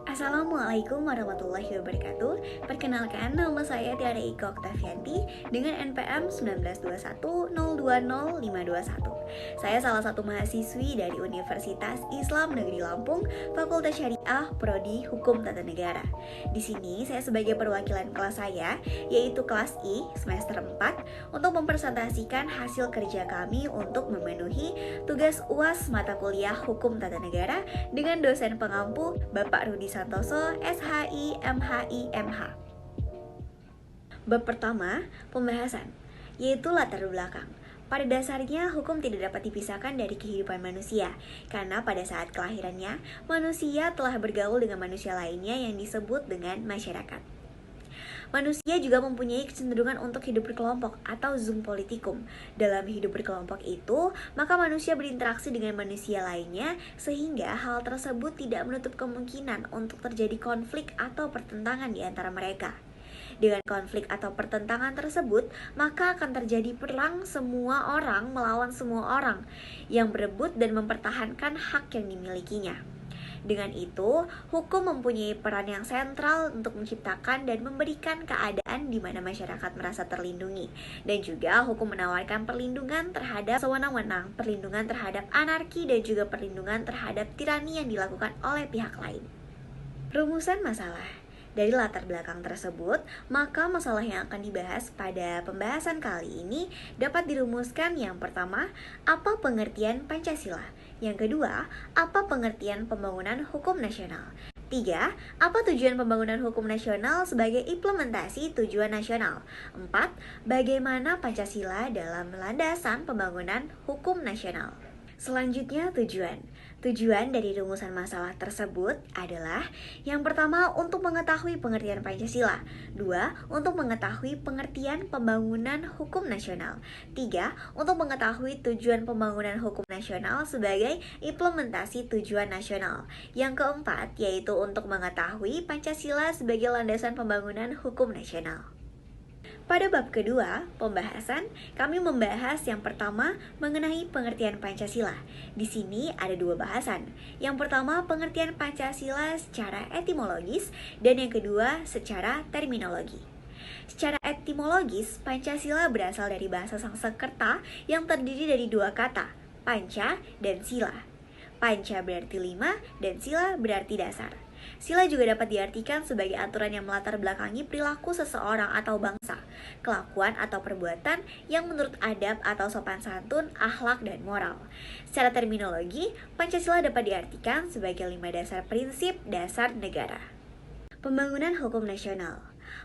Assalamualaikum warahmatullahi wabarakatuh. Perkenalkan, nama saya Tiara Ika Oktavianti dengan NPM 19210200521. Saya salah satu mahasiswi dari Universitas Islam Negeri Lampung, Fakultas Syariah, Prodi Hukum Tata Negara. Di sini saya sebagai perwakilan kelas saya, yaitu kelas I semester 4, untuk mempresentasikan hasil kerja kami untuk memenuhi tugas UAS mata kuliah Hukum Tata Negara dengan dosen pengampu Bapak Rudi Santoso, SHI, MHI, MH. Bab pertama, pembahasan, yaitu latar belakang. Pada dasarnya, hukum tidak dapat dipisahkan dari kehidupan manusia, karena pada saat kelahirannya, manusia telah bergaul dengan manusia lainnya yang disebut dengan masyarakat. Manusia juga mempunyai kecenderungan untuk hidup berkelompok atau zoom politikum. Dalam hidup berkelompok itu, maka manusia berinteraksi dengan manusia lainnya, sehingga hal tersebut tidak menutup kemungkinan untuk terjadi konflik atau pertentangan di antara mereka. Dengan konflik atau pertentangan tersebut, maka akan terjadi perang semua orang melawan semua orang yang berebut dan mempertahankan hak yang dimilikinya. Dengan itu, hukum mempunyai peran yang sentral untuk menciptakan dan memberikan keadaan di mana masyarakat merasa terlindungi. Dan juga hukum menawarkan perlindungan terhadap sewenang-wenang, perlindungan terhadap anarki, dan juga perlindungan terhadap tirani yang dilakukan oleh pihak lain. Rumusan masalah. Dari latar belakang tersebut, maka masalah yang akan dibahas pada pembahasan kali ini dapat dirumuskan. Yang pertama, apa pengertian Pancasila? Yang kedua, apa pengertian pembangunan hukum nasional? 3. Apa tujuan pembangunan hukum nasional sebagai implementasi tujuan nasional? 4. Bagaimana Pancasila dalam landasan pembangunan hukum nasional? Selanjutnya, tujuan. Tujuan dari rumusan masalah tersebut adalah: yang pertama, untuk mengetahui pengertian Pancasila. 2. Untuk mengetahui pengertian pembangunan hukum nasional. 3. Untuk mengetahui tujuan pembangunan hukum nasional sebagai implementasi tujuan nasional. Yang keempat, yaitu untuk mengetahui Pancasila sebagai landasan pembangunan hukum nasional. Pada bab kedua, pembahasan, kami membahas yang pertama mengenai pengertian Pancasila. Di sini ada dua bahasan. Yang pertama, pengertian Pancasila secara etimologis, dan yang kedua, secara terminologi. Secara etimologis, Pancasila berasal dari bahasa Sanskerta yang terdiri dari dua kata, panca dan sila. Panca berarti 5 dan sila berarti dasar. Sila juga dapat diartikan sebagai aturan yang melatar belakangi perilaku seseorang atau bangsa, kelakuan atau perbuatan yang menurut adab atau sopan santun, akhlak, dan moral. Secara terminologi, Pancasila dapat diartikan sebagai 5 dasar prinsip dasar negara. Pembangunan hukum nasional.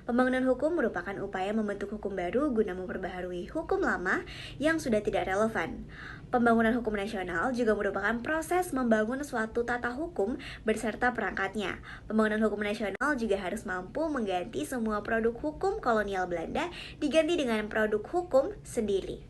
Pembangunan hukum merupakan upaya membentuk hukum baru guna memperbaharui hukum lama yang sudah tidak relevan. Pembangunan hukum nasional juga merupakan proses membangun suatu tata hukum beserta perangkatnya. Pembangunan hukum nasional juga harus mampu mengganti semua produk hukum kolonial Belanda diganti dengan produk hukum sendiri.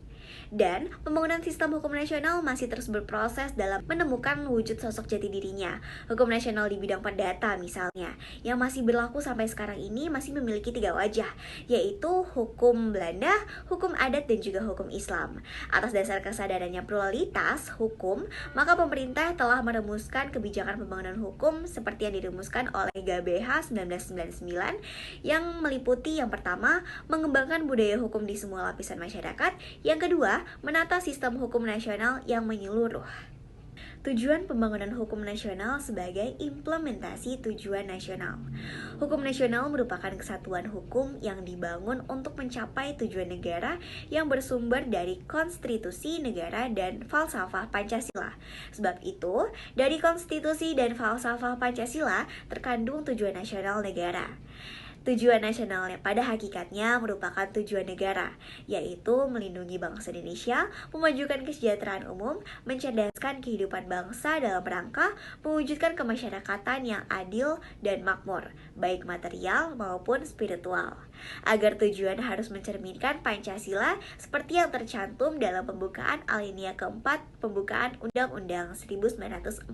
Dan pembangunan sistem hukum nasional masih terus berproses dalam menemukan wujud sosok jati dirinya. Hukum nasional di bidang perdata misalnya, yang masih berlaku sampai sekarang ini masih memiliki 3 wajah, yaitu hukum Belanda, hukum adat, dan juga hukum Islam. Atas dasar kesadarannya pluralitas hukum, maka pemerintah telah merumuskan kebijakan pembangunan hukum seperti yang dirumuskan oleh GBH 1999 yang meliputi yang pertama, mengembangkan budaya hukum di semua lapisan masyarakat. Yang kedua, menata sistem hukum nasional yang menyeluruh. Tujuan pembangunan hukum nasional sebagai implementasi tujuan nasional. Hukum nasional merupakan kesatuan hukum yang dibangun untuk mencapai tujuan negara yang bersumber dari konstitusi negara dan falsafah Pancasila. Sebab itu, dari konstitusi dan falsafah Pancasila terkandung tujuan nasional negara. Tujuan nasional yang pada hakikatnya merupakan tujuan negara, yaitu melindungi bangsa Indonesia, memajukan kesejahteraan umum, mencerdaskan kehidupan bangsa dalam rangka mewujudkan kemasyarakatan yang adil dan makmur, baik material maupun spiritual. Agar tujuan harus mencerminkan Pancasila seperti yang tercantum dalam pembukaan alinea keempat pembukaan Undang-Undang 1945.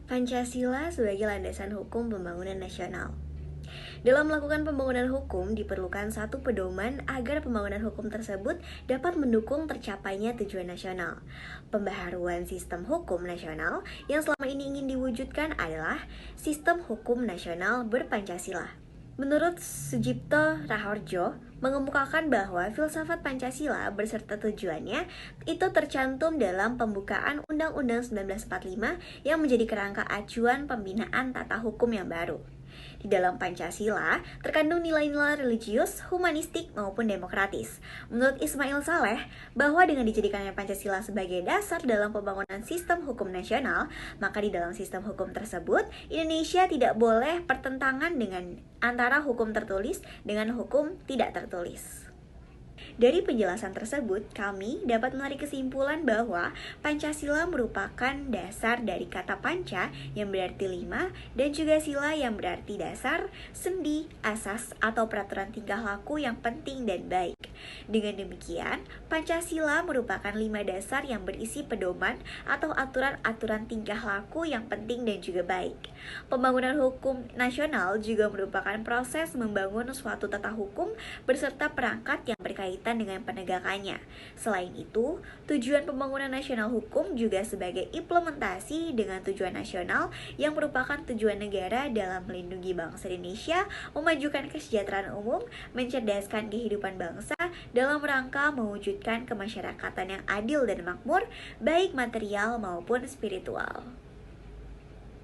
Pancasila sebagai landasan hukum pembangunan nasional. Dalam melakukan pembangunan hukum, diperlukan satu pedoman agar pembangunan hukum tersebut dapat mendukung tercapainya tujuan nasional. Pembaharuan sistem hukum nasional yang selama ini ingin diwujudkan adalah sistem hukum nasional berPancasila. Menurut Sujipto Raharjo, mengemukakan bahwa filsafat Pancasila beserta tujuannya itu tercantum dalam pembukaan Undang-Undang 1945 yang menjadi kerangka acuan pembinaan tata hukum yang baru. Di dalam Pancasila terkandung nilai-nilai religius, humanistik, maupun demokratis. Menurut Ismail Saleh, bahwa dengan dijadikannya Pancasila sebagai dasar dalam pembangunan sistem hukum nasional, maka di dalam sistem hukum tersebut, Indonesia tidak boleh pertentangan dengan antara hukum tertulis dengan hukum tidak tertulis. Dari penjelasan tersebut, kami dapat menarik kesimpulan bahwa Pancasila merupakan dasar dari kata panca yang berarti 5 dan juga sila yang berarti dasar, sendi, asas, atau peraturan tingkah laku yang penting dan baik. Dengan demikian, Pancasila merupakan 5 dasar yang berisi pedoman atau aturan-aturan tingkah laku yang penting dan juga baik. Pembangunan hukum nasional juga merupakan proses membangun suatu tata hukum beserta perangkat yang berkaitan dengan penegakannya. Selain itu, tujuan pembangunan nasional hukum juga sebagai implementasi dengan tujuan nasional yang merupakan tujuan negara dalam melindungi bangsa Indonesia, memajukan kesejahteraan umum, mencerdaskan kehidupan bangsa dalam rangka mewujudkan kemasyarakatan yang adil dan makmur, baik material maupun spiritual.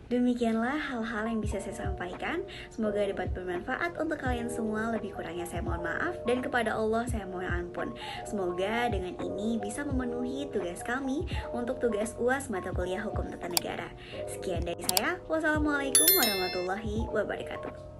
Demikianlah hal-hal yang bisa saya sampaikan. Semoga dapat bermanfaat untuk kalian semua. Lebih kurangnya saya mohon maaf, dan kepada Allah saya mohon ampun. Semoga dengan ini bisa memenuhi tugas kami untuk tugas UAS mata kuliah Hukum Tata Negara. Sekian dari saya. Wassalamualaikum warahmatullahi wabarakatuh.